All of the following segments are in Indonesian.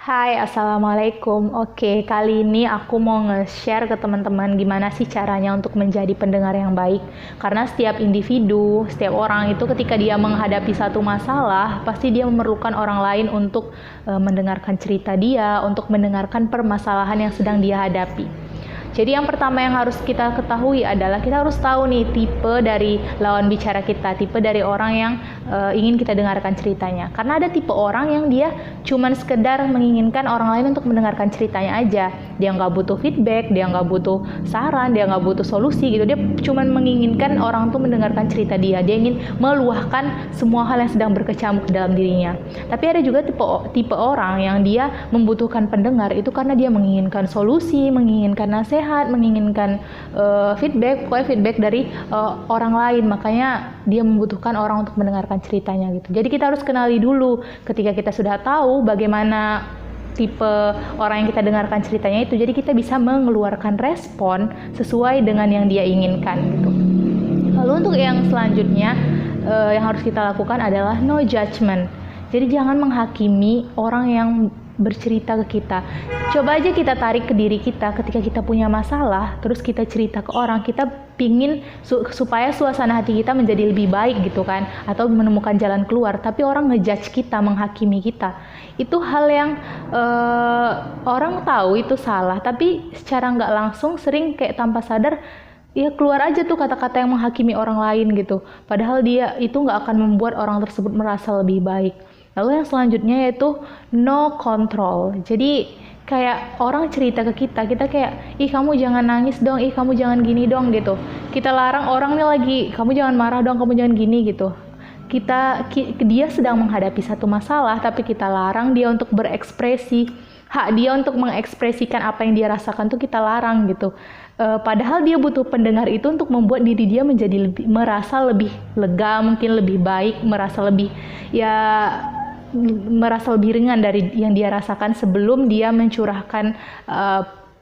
Hai, Assalamualaikum. Oke, kali ini aku mau nge-share ke teman-teman gimana sih caranya untuk menjadi pendengar yang baik. Karena setiap individu, setiap orang itu ketika dia menghadapi satu masalah, pasti dia memerlukan orang lain untuk mendengarkan cerita dia, untuk mendengarkan permasalahan yang sedang dia hadapi. Jadi yang pertama yang harus kita ketahui adalah kita harus tahu nih tipe dari lawan bicara kita, tipe dari orang yang ingin kita dengarkan ceritanya. Karena ada tipe orang yang dia cuman sekedar menginginkan orang lain untuk mendengarkan ceritanya aja. Dia nggak butuh feedback, dia nggak butuh saran, dia nggak butuh solusi gitu. Dia cuman menginginkan orang tuh mendengarkan cerita dia. Dia ingin meluahkan semua hal yang sedang berkecamuk dalam dirinya. Tapi ada juga tipe orang yang dia membutuhkan pendengar itu karena dia menginginkan solusi, menginginkan nasihat, menginginkan feedback, pokoknya feedback dari orang lain. Makanya dia membutuhkan orang untuk mendengarkan ceritanya gitu. Jadi kita harus kenali dulu. Ketika kita sudah tahu bagaimana tipe orang yang kita dengarkan ceritanya itu, jadi kita bisa mengeluarkan respon sesuai dengan yang dia inginkan gitu. Lalu untuk yang selanjutnya yang harus kita lakukan adalah no judgment. Jadi jangan menghakimi orang yang bercerita ke kita. Coba aja kita tarik ke diri kita ketika kita punya masalah, terus kita cerita ke orang, kita pingin supaya suasana hati kita menjadi lebih baik gitu kan, atau menemukan jalan keluar, tapi orang ngejudge kita, menghakimi kita. Itu hal yang orang tahu itu salah, tapi secara nggak langsung sering kayak tanpa sadar ya keluar aja tuh kata-kata yang menghakimi orang lain gitu. Padahal dia itu nggak akan membuat orang tersebut merasa lebih baik. Lalu yang selanjutnya yaitu no control. Jadi kayak orang cerita ke kita, kita kayak, ih kamu jangan nangis dong, ih kamu jangan gini dong gitu. Kita larang orang nih lagi, kamu jangan marah dong, kamu jangan gini gitu. Dia sedang menghadapi satu masalah, tapi kita larang dia untuk berekspresi. Hak dia untuk mengekspresikan apa yang dia rasakan tuh kita larang gitu. Padahal dia butuh pendengar itu untuk membuat diri dia menjadi merasa lebih lega, mungkin lebih baik, merasa lebih ringan dari yang dia rasakan sebelum dia mencurahkan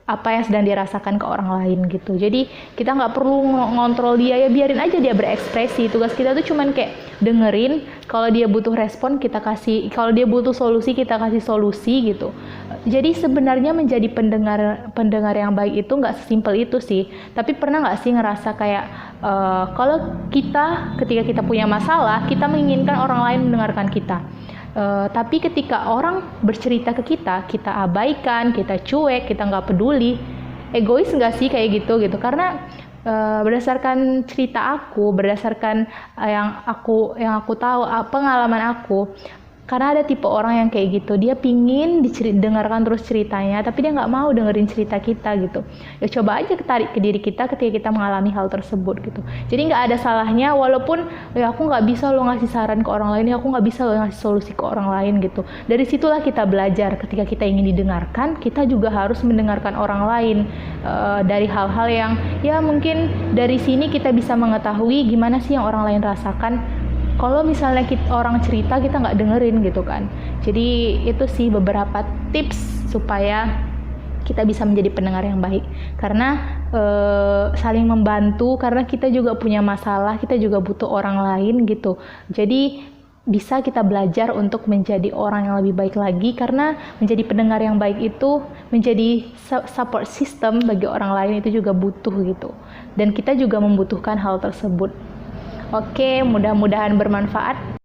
apa yang sedang dirasakan ke orang lain gitu. Jadi kita nggak perlu ngontrol dia, ya biarin aja dia berekspresi. Tugas kita tuh cuman kayak dengerin, kalau dia butuh respon kita kasih, kalau dia butuh solusi kita kasih solusi gitu. Jadi sebenarnya menjadi pendengar yang baik itu nggak sesimpel itu sih. Tapi pernah nggak sih ngerasa kayak kalau ketika kita punya masalah, kita menginginkan orang lain mendengarkan kita. Tapi ketika orang bercerita ke kita, kita abaikan, kita cuek, kita nggak peduli. Egois nggak sih kayak gitu? Karena berdasarkan cerita aku, berdasarkan yang aku tahu, pengalaman aku, karena ada tipe orang yang kayak gitu, dia pingin dengarkan terus ceritanya, tapi dia nggak mau dengerin cerita kita gitu. Ya coba aja tarik ke diri kita ketika kita mengalami hal tersebut gitu. Jadi nggak ada salahnya, walaupun ya aku nggak bisa lo ngasih saran ke orang lain, ya aku nggak bisa lo ngasih solusi ke orang lain gitu. Dari situlah kita belajar, ketika kita ingin didengarkan, kita juga harus mendengarkan orang lain dari hal-hal yang ya mungkin dari sini kita bisa mengetahui gimana sih yang orang lain rasakan. Kalau misalnya orang cerita kita nggak dengerin gitu kan. Jadi itu sih beberapa tips supaya kita bisa menjadi pendengar yang baik. Karena saling membantu, karena kita juga punya masalah, kita juga butuh orang lain gitu. Jadi bisa kita belajar untuk menjadi orang yang lebih baik lagi, karena menjadi pendengar yang baik itu menjadi support system bagi orang lain itu juga butuh gitu. Dan kita juga membutuhkan hal tersebut. Oke, mudah-mudahan bermanfaat.